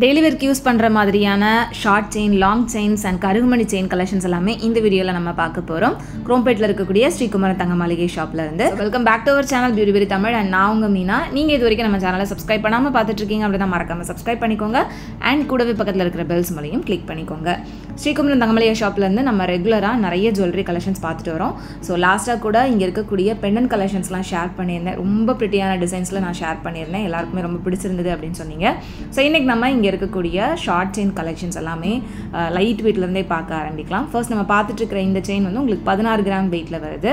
Daily வேர்க்கு use பண்ணுற மாதிரியான short chain, long chains and கருகுமணி செயின் கலெக்ஷன்ஸ் எல்லாமே இந்த வீடியோவில் நம்ம பார்க்க போகிறோம். குரோம்பேட்டில் இருக்கக்கூடிய ஸ்ரீகுமரன் தங்க மாளிகை ஷாப்பில் இருந்து. Welcome back to our channel beauty very Tamil. And நான் உங்கள் மீனா. நீங்கள் இது வரைக்கும் நம்ம சேனலை சப்ஸ்கிரைப் பண்ணாமல் பார்த்துட்டு இருக்கீங்க அப்படி தான் மறக்காமல் சப்ஸ்கிரைப் பண்ணிக்கோங்க. அண்ட் கூடவே பக்கத்தில் இருக்கிற பெல்ஸ் மேலேயும் கிளிக் பண்ணிக்கோங்க. ஸ்ரீகுமரன் தங்க மாளிகை ஷாப்பில் இருந்து நம்ம ரெகுலராக நிறைய ஜுவல்லரி கலெக்ஷன்ஸ் பார்த்துட்டு வரோம். ஸோ லாஸ்ட்டாக கூட இங்கே இருக்கக்கூடிய பெண்டன் கலெக்ஷன்ஸ்லாம் ஷேர் பண்ணியிருந்தேன். ரொம்ப பிரிட்டியான டிசைன்ஸில் நான் ஷேர் பண்ணியிருந்தேன். எல்லாருக்குமே ரொம்ப பிடிச்சிருந்தது அப்படின்னு சொன்னீங்க. ஸோ இன்றைக்கி நம்ம இங்கே இருக்கக்கூடிய ஷார்ட் செயின் கலெக்ஷன்ஸ் எல்லாமே லைட் வெயிட்லேருந்தே பார்க்க ஆரம்பிக்கலாம். ஃபர்ஸ்ட் நம்ம பார்த்துட்டு இருக்கிற இந்த செயின் வந்து உங்களுக்கு 16 கிராம் வெயிட்டில் வருது.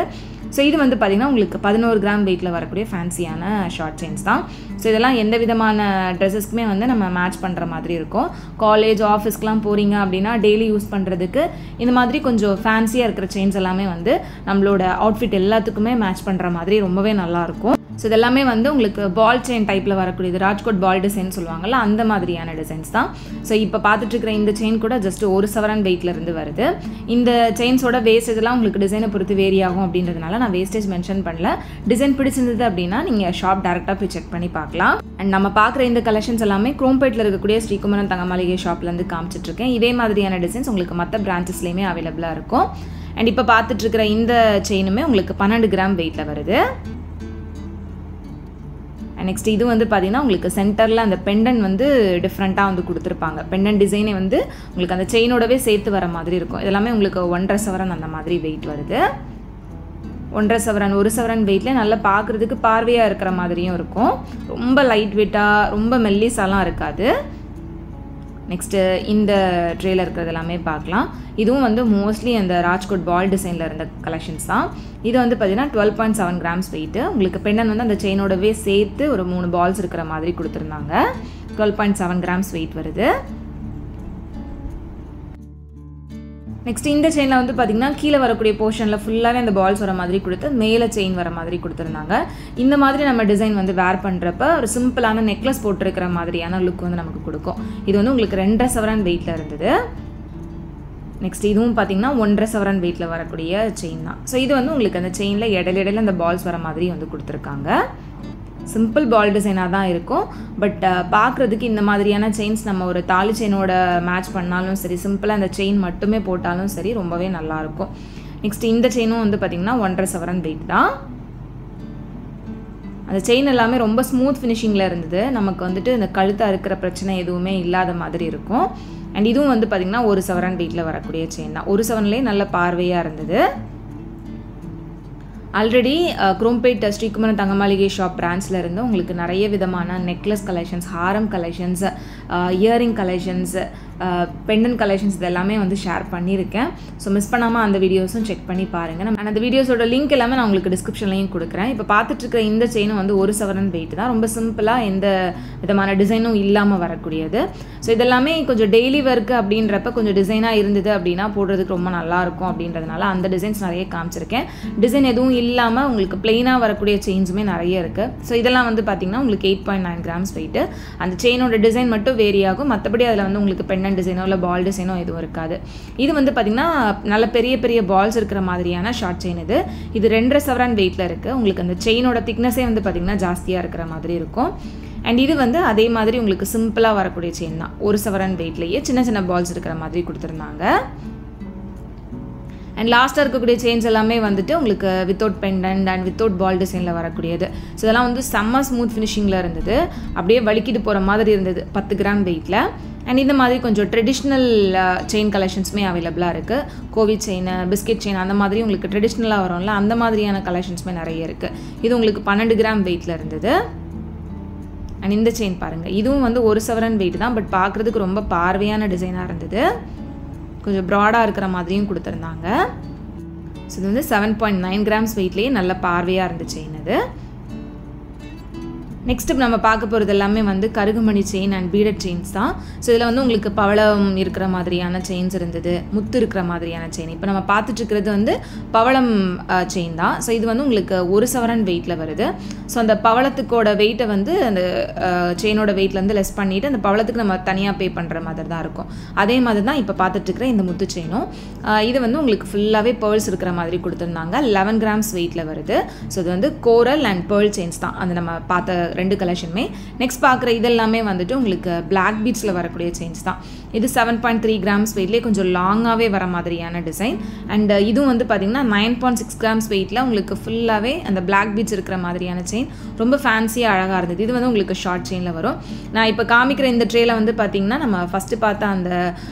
ஸோ இது வந்து பார்த்திங்கன்னா உங்களுக்கு 11 கிராம் வெயிட்டில் வரக்கூடிய ஃபேன்சியான ஷார்ட் செயின்ஸ் தான். ஸோ இதெல்லாம் எந்த விதமான ட்ரெஸ்ஸஸ்க்குமே வந்து நம்ம மேட்ச் பண்ணுற மாதிரி இருக்கும். காலேஜ், ஆஃபீஸ்க்கெலாம் போகிறீங்க அப்படின்னா டெய்லி யூஸ் பண்ணுறதுக்கு இந்த மாதிரி கொஞ்சம் ஃபேன்சியாக இருக்கிற செயின்ஸ் எல்லாமே வந்து நம்மளோட அவுட்ஃபிட் எல்லாத்துக்குமே மேட்ச் பண்ணுற மாதிரி ரொம்பவே நல்லாயிருக்கும். ஸோ இதெல்லாமே வந்து உங்களுக்கு பால் செயின் டைப்பில் வரக்கூடியது, ராஜ்கோட் பால் டிசைன் சொல்லுவாங்கள்ல, அந்த மாதிரியான டிசைன்ஸ் தான். ஸோ இப்போ பார்த்துட்டு இருக்கிற இந்த செயின் கூட ஜஸ்ட் 1 சவரன் வெயிட்லேருந்து வருது. இந்த செயின்ஸோட வேஸ்டேஜ்லாம் உங்களுக்கு டிசைனை பொறுத்து வேரி ஆகும் அப்படின்றதுனால நான் வேஸ்டேஜ் மென்ஷன் பண்ணல. டிசைன் பிடிச்சிருந்தது அப்படின்னா நீங்கள் ஷாப் டேரெக்டாக போய் செக் பண்ணி பார்க்கலாம். அண்ட் நம்ம பார்க்குற இந்த கலெக்ஷன்ஸ் எல்லாமே குரோம்பேட்டில் இருக்கக்கூடிய ஸ்ரீகுமரன் தங்க மாளிகை ஷாப்லேருந்து காமிச்சிட்ருக்கேன். இதே மாதிரியான டிசைன்ஸ் உங்களுக்கு மற்ற பிரான்ச்சஸ்லேயுமே அவைலபிளாக இருக்கும். அண்ட் இப்போ பார்த்துட்டு இருக்கிற இந்த செயினுமே உங்களுக்கு 12 கிராம் வெயிட்டில் வருது. நெக்ஸ்ட் இது வந்து பார்த்தீங்கன்னா உங்களுக்கு சென்டரில் அந்த பெண்டன் வந்து டிஃப்ரெண்ட்டாக வந்து கொடுத்துருப்பாங்க. பெண்டன் டிசைனே வந்து உங்களுக்கு அந்த செயினோடவே சேர்த்து வர மாதிரி இருக்கும். இதெல்லாமே உங்களுக்கு 1.5 சவரன் அந்த மாதிரி வெயிட் வருது. 1.5 சவரன், 1 சவரன் வெயிட்லேயே நல்லா பார்க்குறதுக்கு பார்வையாக இருக்கிற மாதிரியும் இருக்கும். ரொம்ப லைட் வெயிட்டாக, ரொம்ப மெல்லிஸாலாம் இருக்காது. நெக்ஸ்ட்டு இந்த ட்ரேயில் இருக்கிறது எல்லாமே பார்க்கலாம். இதுவும் வந்து மோஸ்ட்லி அந்த ராஜ்கோட் பால் டிசைனில் இருந்த கலெக்ஷன்ஸ் தான். இது வந்து பார்த்தீங்கன்னா 12.7 கிராம்ஸ் வெயிட்டு. உங்களுக்கு பெண்டன் வந்து அந்த செயினோடவே சேர்த்து ஒரு 3 பால்ஸ் இருக்கிற மாதிரி கொடுத்துருந்தாங்க. 12.7 கிராம்ஸ் வெயிட் வருது. நெக்ஸ்ட் இந்த செயினில் வந்து பார்த்திங்கன்னா கீழே வரக்கூடிய போர்ஷனில் ஃபுல்லாகவே அந்த பால்ஸ் வர மாதிரி கொடுத்து மேலே செயின் வர மாதிரி கொடுத்துருந்தாங்க. இந்த மாதிரி நம்ம டிசைன் வந்து வேர் பண்ணுறப்ப ஒரு சிம்பிளான நெக்லஸ் போட்டிருக்கிற மாதிரியான லுக் வந்து நமக்கு கொடுக்கும். இது வந்து உங்களுக்கு 2.5 சவரன் வெயிட்டில் இருந்தது. நெக்ஸ்ட் இதுவும் பார்த்திங்கன்னா 1.5 சவரன் வெயிட்டில் வரக்கூடிய செயின் தான். ஸோ இது வந்து உங்களுக்கு அந்த செயினில் இடையில அந்த பால்ஸ் வர மாதிரி வந்து கொடுத்துருக்காங்க. சிம்பிள் பால் டிசைனாக தான் இருக்கும். பட் பார்க்குறதுக்கு இந்த மாதிரியான செயின்ஸ் நம்ம ஒரு தாலி செயினோட மேட்ச் பண்ணாலும் சரி, சிம்பிளாக அந்த செயின் மட்டுமே போட்டாலும் சரி, ரொம்பவே நல்லாயிருக்கும். நெக்ஸ்ட் இந்த செயினும் வந்து பார்த்திங்கன்னா 1.5 சவரன் வெயிட் தான். அந்த செயின் எல்லாமே ரொம்ப ஸ்மூத் ஃபினிஷிங்கில் இருந்தது. நமக்கு வந்துட்டு இந்த கழுத்தாக இருக்கிற பிரச்சனை எதுவுமே இல்லாத மாதிரி இருக்கும். அண்ட் இதுவும் வந்து பார்த்திங்கன்னா 1 சவரன் வெயிட்டில் வரக்கூடிய செயின் தான். 1 சவன்லேயே நல்ல பார்வையாக இருந்தது. ஆல்ரெடி குரோம்பேட் ஸ்ரீகுமரன் தங்க மாளிகை ஷாப் பிரான்ச்சில் இருந்து உங்களுக்கு நிறைய விதமான நெக்லஸ் கலெக்ஷன்ஸ், ஹாரம் collections, earring collections, pendant collections இது எல்லாமே வந்து ஷேர் பண்ணியிருக்கேன். ஸோ மிஸ் பண்ணாமல் அந்த வீடியோஸும் செக் பண்ணி பாருங்கள். நான் அந்த வீடியோஸோட லிங்க் எல்லாமே நான் உங்களுக்கு டிஸ்கிரிப்ஷன்லையும் கொடுக்குறேன். இப்போ பார்த்துட்ருக்க இந்த செயினும் வந்து 1 சவரன் வெயிட் தான். ரொம்ப சிம்பிளாக எந்த விதமான டிசைனும் இல்லாமல் வரக்கூடியது. ஸோ இதெல்லாமே கொஞ்சம் டெய்லி ஒர்க்கு அப்படின்றப்ப கொஞ்சம் டிசைனாக இருந்தது அப்படின்னா போடுறதுக்கு ரொம்ப நல்லாயிருக்கும் அப்படின்றதுனால அந்த டிசைன்ஸ் நிறைய காமிச்சிருக்கேன். டிசைன் எதுவும் இல்லாமல் உங்களுக்கு பிளெயினாக வரக்கூடிய செயின்ஸுமே நிறைய இருக்குது. ஸோ இதெல்லாம் வந்து பார்த்திங்கன்னா உங்களுக்கு 8.9 கிராம்ஸ் வெயிட்டு. அந்த செயினோட டிசைன் மட்டும் வேரி ஆகும். மற்றபடி அதில் வந்து உங்களுக்கு பெண்ணன் டிசைனோ இல்லை பால் டிசைனோ எதுவும் இருக்காது. இது வந்து பார்த்திங்கன்னா நல்ல பெரிய பெரிய பால்ஸ் இருக்கிற மாதிரியான ஷார்ட் செயின். இது 2.5 சவரன் வெயிட்டில் இருக்குது. உங்களுக்கு அந்த செயினோட திக்னஸே வந்து பார்த்திங்கன்னா ஜாஸ்தியாக இருக்கிற மாதிரி இருக்கும். அண்ட் இது வந்து அதே மாதிரி உங்களுக்கு சிம்பிளாக வரக்கூடிய செயின் தான். 1 சவரன் வெயிட்லேயே சின்ன சின்ன பால்ஸ் இருக்கிற மாதிரி கொடுத்துருந்தாங்க. அண்ட் லாஸ்ட்டாக இருக்கக்கூடிய செயின்ஸ் எல்லாமே வந்துட்டு உங்களுக்கு வித்தவுட் பெண்டன்ட் அண்ட் வித்தவுட் பால் டிசைனில் வரக்கூடியது. ஸோ இதெல்லாம் வந்து செம்ம ஸ்மூத் ஃபினிஷிங்கில் இருந்தது. அப்படியே வலிக்கிட்டு போகிற மாதிரி இருந்தது 10 கிராம் வெயிட்டில். அண்ட் இந்த மாதிரி கொஞ்சம் ட்ரெடிஷ்னல் செயின் கலெக்ஷன்ஸுமே அவைலபிளாக இருக்குது. கோவி செயின், பிஸ்கெட் செயின், அந்த மாதிரி உங்களுக்கு ட்ரெடிஷ்னலாக வரும்ல, அந்த மாதிரியான கலெக்ஷன்ஸுமே நிறைய இருக்குது. இது உங்களுக்கு 12 கிராம் வெயிட்டில் இருந்தது. அண்ட் இந்த செயின் பாருங்கள், இதுவும் வந்து 1 சவரன் வெயிட் தான். பட் பார்க்குறதுக்கு ரொம்ப பார்வையான டிசைனாக இருந்தது. கொஞ்சம் ப்ராடாக இருக்கிற மாதிரியும் கொடுத்துருந்தாங்க. ஸோ இது வந்து 7.9 கிராம்ஸ் வெயிட்லேயே நல்ல பார்வையாக இருந்த செயின் அது. நெக்ஸ்ட் நம்ம பார்க்க போகிறது எல்லாமே வந்து கருகுமணி செயின் அண்ட் பீடட் செயின்ஸ் தான். ஸோ இதில் வந்து உங்களுக்கு பவளம் இருக்கிற மாதிரியான செயின்ஸ் இருந்தது, முத்து இருக்கிற மாதிரியான செயின். இப்போ நம்ம பார்த்துட்டு இருக்கிறது வந்து பவளம் செயின் தான். ஸோ இது வந்து உங்களுக்கு 1 சவரன் வெயிட்டில் வருது. ஸோ அந்த பவளத்துக்கோட வெயிட்டை வந்து அந்த செயினோட வெயிட்லேருந்து லெஸ் பண்ணிவிட்டு அந்த பவளத்துக்கு நம்ம தனியாக பே பண்ணுற மாதிரி தான் இருக்கும். அதே மாதிரி தான் இப்போ பார்த்துட்டு இருக்கிற இந்த முத்து செயினும். இது வந்து உங்களுக்கு ஃபுல்லாகவே பேர்ல்ஸ் இருக்கிற மாதிரி கொடுத்துருந்தாங்க. 11 கிராம்ஸ் வெயிட்டில் வருது. ஸோ இது வந்து கோரல் அண்ட் பேர்ல் செயின்ஸ் தான். அந்த நம்ம பார்த்த ரெண்டு கலெக்ஷனுமே. நெக்ஸ்ட் பார்க்குற இதெல்லாமே வந்துட்டு உங்களுக்கு பிளாக் பீட்ஸில் வரக்கூடிய செயின்ஸ் தான். இது 7.3 கிராம்ஸ் வெயிட்லேயே கொஞ்சம் லாங்காகவே வர மாதிரியான டிசைன். அண்ட் இதுவும் வந்து பார்த்திங்கன்னா 9.6 கிராம்ஸ் வெயிட்டில் உங்களுக்கு ஃபுல்லாகவே அந்த பிளாக் பீட்ஸ் இருக்கிற மாதிரியான செயின் ரொம்ப ஃபேன்சியாக அழகாக இருந்தது. இது வந்து உங்களுக்கு ஷார்ட் செயினில் வரும். நான் இப்போ காமிக்கிற இந்த ட்ரேயில் வந்து பார்த்திங்கன்னா நம்ம ஃபஸ்ட்டு பார்த்த அந்த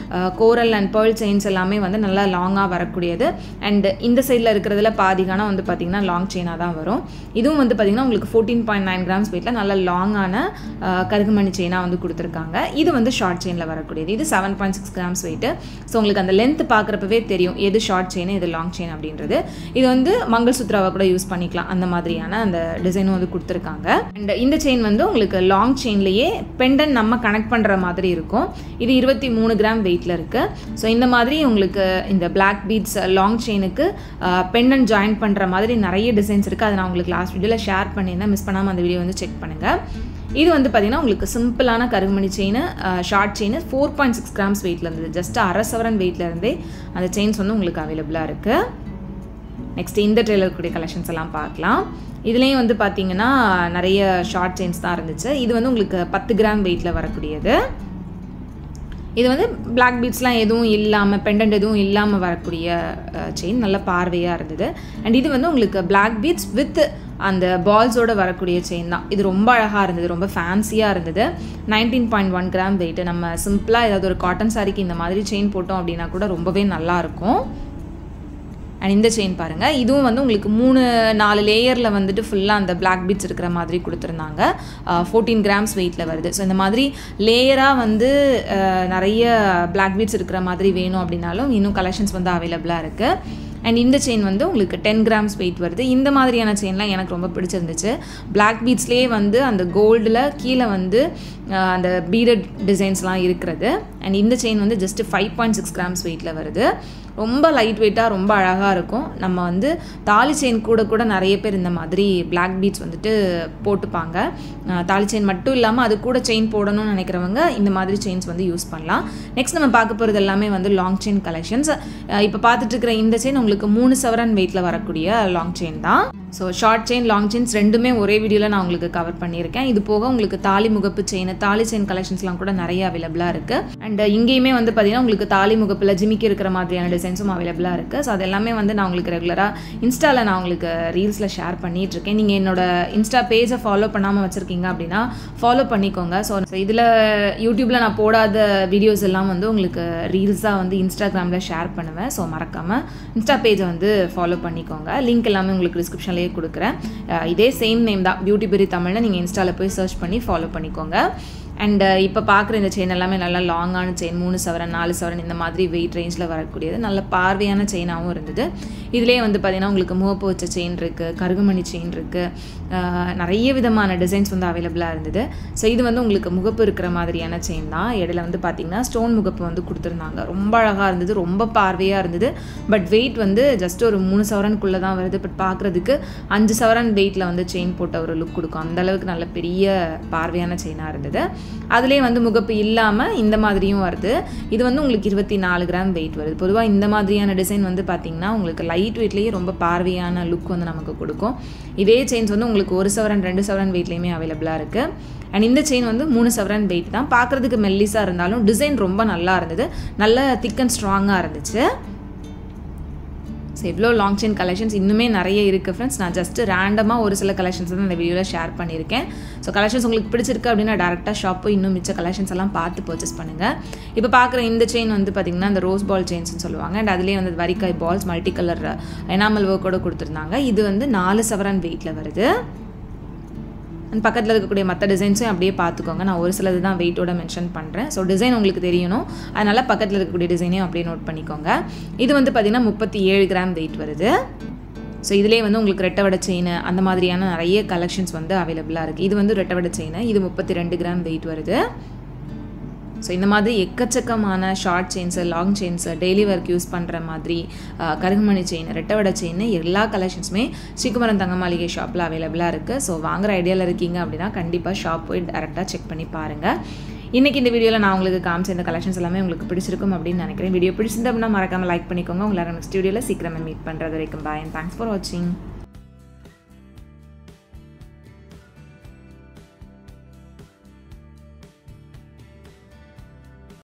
கோரல் அண்ட் பேர்ல் செயின்ஸ் எல்லாமே வந்து நல்லா லாங்காக வரக்கூடியது. அண்ட் இந்த சைடில் இருக்கிறதுல பாதிகானா வந்து பார்த்திங்கன்னா லாங் செயினாக தான் வரும். இதுவும் வந்து பார்த்திங்கன்னா உங்களுக்கு 14.9 கிராம்ஸ் வெயிட்டில் நல்ல லாங்கான கருகுமணி செயினாக வந்து கொடுத்துருக்காங்க. இது வந்து ஷார்ட் செயினில் வரக்கூடியது. இது 7.6 கிராம்ஸ் வெயிட்டு. ஸோ உங்களுக்கு அந்த லென்த் பார்க்குறப்பவே தெரியும் எது ஷார்ட் செயின் எது லாங் செயின் அப்படின்றது. இது வந்து மங்கள்சூத்ராவை கூட யூஸ் பண்ணிக்கலாம், அந்த மாதிரியான அந்த டிசைனும் வந்து கொடுத்துருக்காங்க. அண்ட் இந்த செயின் வந்து உங்களுக்கு லாங் செயின்லேயே பெண்டன் நம்ம கனெக்ட் பண்ணுற மாதிரி இருக்கும். இது 23 கிராம் வெயிட்டில் இருக்குது. ஸோ இந்த மாதிரி உங்களுக்கு இந்த பிளாக் பீட்ஸ் லாங் செயினுக்கு பெண்டன் ஜாயின் பண்ணுற மாதிரி நிறைய டிசைன்ஸ் இருக்குது. அதை நான் உங்களுக்கு லாஸ்ட் வீடியோவில் ஷேர் பண்ணியிருந்தேன். மிஸ் பண்ணாமல் அந்த வீடியோ வந்து செக் பண்ணுங்கள். இது வந்து பார்த்திங்கன்னா உங்களுக்கு சிம்பிளான கருகுமணி செயின், ஷார்ட் செயின் 4.6 கிராம்ஸ் வெயிட்டில் இருந்தது. ஜஸ்ட் அரை சவரன் வெயிட்டில் இருந்தே அந்த செயின்ஸ் வந்து உங்களுக்கு அவைலபிளாக இருக்குது. நெக்ஸ்ட் இந்த ட்ரேல இருக்கக்கூடிய கலெக்ஷன்ஸ் எல்லாம் பார்க்கலாம். இதுலேயும் வந்து பார்த்திங்கன்னா நிறைய ஷார்ட் செயின்ஸ் தான் இருந்துச்சு. இது வந்து உங்களுக்கு 10 கிராம் வெயிட்டில் வரக்கூடியது. இது வந்து பிளாக் பீட்ஸ்லாம் எதுவும் இல்லாமல் பெண்டன்ட் எதுவும் இல்லாமல் வரக்கூடிய செயின், நல்ல பார்வையாக இருந்தது. அண்ட் இது வந்து உங்களுக்கு பிளாக் பீட்ஸ் வித் அந்த பால்ஸோடு வரக்கூடிய செயின் தான். இது ரொம்ப அழகாக இருந்தது, ரொம்ப ஃபேன்சியாக இருந்தது. 19.1 கிராம் வெயிட்டு. நம்ம சிம்பிளாக ஏதாவது ஒரு காட்டன் சாரிக்கு இந்த மாதிரி செயின் போட்டோம் அப்படின்னா கூட ரொம்பவே நல்லாயிருக்கும். அண்ட் இந்த செயின் பாருங்கள், இதுவும் வந்து உங்களுக்கு 3-4 லேயரில் வந்துட்டு ஃபுல்லாக அந்த பிளாக் பீட்ஸ் இருக்கிற மாதிரி கொடுத்துருந்தாங்க. 14 கிராம்ஸ் வெயிட்டில் வருது. ஸோ இந்த மாதிரி லேயராக வந்து நிறைய பிளாக் பீட்ஸ் இருக்கிற மாதிரி வேணும் அப்படின்னாலும் இன்னும் கலெக்ஷன்ஸ் வந்து அவைலபிளாக இருக்குது. அண்ட் இந்த செயின் வந்து உங்களுக்கு 10 கிராம்ஸ் வெயிட் வருது. இந்த மாதிரியான செயின்லாம் எனக்கு ரொம்ப பிடிச்சிருந்துச்சு. பிளாக் பீட்ஸ்லேயே வந்து அந்த கோல்டில் கீழே வந்து அந்த பீடட் டிசைன்ஸ்லாம் இருக்கிறது. அண்ட் இந்த செயின் வந்து ஜஸ்ட் 5.6 கிராம்ஸ் வெயிட்டில் வருது. ரொம்ப லைட் வெயிட்டாக ரொம்ப அழகாக இருக்கும். நம்ம வந்து தாலி செயின் கூட நிறைய பேர் இந்த மாதிரி பிளாக் பீட்ஸ் வந்துட்டு போட்டுப்பாங்க. தாலி செயின் மட்டும் இல்லாமல் அது கூட செயின் போடணும்னு நினைக்கிறவங்க இந்த மாதிரி செயின்ஸ் வந்து யூஸ் பண்ணலாம். நெக்ஸ்ட் நம்ம பார்க்க போகிறது எல்லாமே வந்து லாங் செயின் கலெக்ஷன்ஸ். இப்போ பார்த்துட்டு இருக்கிற இந்த செயின் உங்களுக்கு 3 சவரன் வெயிட்டில் வரக்கூடிய லாங் செயின் தான். So short chain long chains ரெண்டுமே ஒரே வீடியோவில் நான் உங்களுக்கு கவர் பண்ணியிருக்கேன். இது போக உங்களுக்கு தாலி முகப்பு செயின், தாலி செயின் கலெக்ஷன்ஸ்லாம் கூட நிறைய அவைலபிளாக இருக்குது. அண்ட் இங்கேயுமே வந்து பார்த்திங்கன்னா உங்களுக்கு தாலி முகப்பில் ஜிமிக்கி இருக்கிற மாதிரியான டிசைன்ஸும் அவைலபிளாக இருக்குது. ஸோ அது எல்லாமே வந்து நான் உங்களுக்கு ரெகுலராக இன்ஸ்டாவில் நான் உங்களுக்கு ரீல்ஸில் ஷேர் பண்ணிகிட்ருக்கேன். நீங்கள் என்னோட இன்ஸ்டா பேஜை ஃபாலோ பண்ணாமல் வச்சுருக்கீங்க அப்படின்னா ஃபாலோ பண்ணிக்கோங்க. ஸோ இதில் யூடியூப்பில் நான் போடாத வீடியோஸ் எல்லாம் வந்து உங்களுக்கு ரீல்ஸாக வந்து இன்ஸ்டாகிராமில் ஷேர் பண்ணுவேன். ஸோ மறக்காமல் இன்ஸ்டா பேஜை வந்து ஃபாலோ பண்ணிக்கோங்க. லிங்க் எல்லாமே உங்களுக்கு டிஸ்கிரிப்ஷன்லேயே கொடுக்குறேன். இதே சேம் நேம் தான், பியூட்டி பெரி தமிழ்னு நீங்கள் இன்ஸ்டாவில் போய் சர்ச் பண்ணி ஃபாலோ பண்ணிக்கோங்க. அண்ட் இப்போ பார்க்குற இந்த செயின் எல்லாமே நல்லா லாங்கான செயின், 3 சவரன் 4 சவரன் இந்த மாதிரி வெயிட் ரேஞ்சில் வரக்கூடியது. நல்ல பார்வையான செயினாகவும் இருந்தது. இதிலே வந்து பார்த்திங்கன்னா உங்களுக்கு முகப்பு வச்ச செயின் இருக்குது, கருகுமணி செயின் இருக்குது, நிறைய விதமான டிசைன்ஸ் வந்து அவைலபிளாக இருந்தது. ஸோ இது வந்து உங்களுக்கு முகப்பு இருக்கிற மாதிரியான செயின் தான். இடையில வந்து பார்த்திங்கன்னா ஸ்டோன் முகப்பு வந்து கொடுத்துருந்தாங்க. ரொம்ப அழகாக இருந்தது, ரொம்ப பார்வையாக இருந்தது. பட் வெயிட் வந்து ஜஸ்ட் ஒரு 3 சவரனுக்குள்ளே தான் வருது. பட் பார்க்குறதுக்கு 5 சவரன் வெயிட்டில் வந்து செயின் போட்ட ஒரு லுக் கொடுக்கும். அந்தளவுக்கு நல்ல பெரிய பார்வையான செயினாக இருந்தது. அதுலேயே வந்து முகப்பு இல்லாமல் இந்த மாதிரியும் வருது. இது வந்து உங்களுக்கு 24 கிராம் வெயிட் வருது. பொதுவாக இந்த மாதிரியான டிசைன் வந்து பார்த்திங்கன்னா உங்களுக்கு லைட் வெயிட்லேயே ரொம்ப பார்வையான லுக் வந்து நமக்கு கொடுக்கும். இதே செயின்ஸ் வந்து உங்களுக்கு 1 சவரன் 2 சவரன் வெயிட்லேயுமே அவைலபிளாக இருக்குது. அண்ட் இந்த செயின் வந்து 3 சவரன் வெயிட் தான். பார்க்குறதுக்கு மெல்லிஸாக இருந்தாலும் டிசைன் ரொம்ப நல்லா இருந்தது, நல்ல திக் அண்ட் ஸ்ட்ராங்காக இருந்துச்சு. ஸோ எவ்வளோ லாங் செயின் கலெக்ஷன்ஸ் இன்னுமே நிறைய இருக்குது ஃப்ரெண்ட்ஸ். நான் ஜஸ்ட்டு ரேண்டமாக ஒரு சில கலெக்ஷன்ஸ் வந்து இந்த வீடியோவில் ஷேர் பண்ணியிருக்கேன். ஸோ கலெக்ஷன்ஸ் உங்களுக்கு பிடிச்சிருக்கு அப்படின்னா டேரெக்டாக ஷாப் போய் இன்னும் மிச்ச கலெக்ஷன்ஸ் எல்லாம் பார்த்து பர்ச்சேஸ் பண்ணுங்கள். இப்போ பார்க்குற இந்த செயின் வந்து பார்த்திங்கன்னா இந்த ரோஸ் பால் செயின்ஸ்னு சொல்லுவாங்க. அண்ட் அதுலேயே வந்து வரிக்காய் பால்ஸ் மல்டி கலர் எனாமல் ஒர்க்கோடு கொடுத்துருந்தாங்க. இது வந்து 4 சவரன் வெயிட்டில் வருது. அண்ட் பக்கத்தில் இருக்கக்கூடிய மற்ற டிசைன்ஸும் அப்படியே பார்த்துக்கோங்க. நான் ஒரு சிலது தான் வெயிட்டோட மென்ஷன் பண்ணுறேன். ஸோ டிசைன் உங்களுக்கு தெரியணும், அதனால் பக்கத்தில் இருக்கக்கூடிய டிசைனையும் அப்படியே நோட் பண்ணிக்கோங்க. இது வந்து பார்த்திங்கன்னா 37 கிராம் வெயிட் வருது. ஸோ இதிலே வந்து உங்களுக்கு ரெட்டை வடை செயின் அந்த மாதிரியான நிறைய கலெக்ஷன்ஸ் வந்து அவைலபிளாக இருக்குது. இது வந்து ரெட்டை வடை செயின், இது 32 கிராம் வெயிட் வருது. ஸோ இந்த மாதிரி எக்கச்சக்கமான short chains, long chains, daily work use பண்ணுற மாதிரி கருகுமணி செயின், ரெட்டவடை செயின் எல்லா கலெக்ஷன்ஸுமே ஸ்ரீகுமரன் தங்க மாளிகை ஷாப்பில் அவைலபிளாக இருக்குது. ஸோ வாங்குகிற ஐடியாவில் இருக்கீங்க அப்படின்னா கண்டிப்பாக ஷாப் போய் டேரெக்டாக செக் பண்ணி பாருங்கள். இன்றைக்கி இந்த வீடியோவில் நான் உங்களுக்கு காமிச்ச இந்த கலெக்ஷன்ஸ் எல்லாமே உங்களுக்கு பிடிச்சிருக்கும் அப்படின்னு நினைக்கிறேன். வீடியோ பிடிச்சிருந்தா அப்படின்னா மறக்காமல் லைக் பண்ணிக்கோங்க. உங்களை நெக்ஸ்ட் வீடியோவில் சீக்கிரமாக மீட் பண்ணுறது வரைக்கும் பாய் அண்ட் தேங்க்ஸ் ஃபார் வாட்சிங்.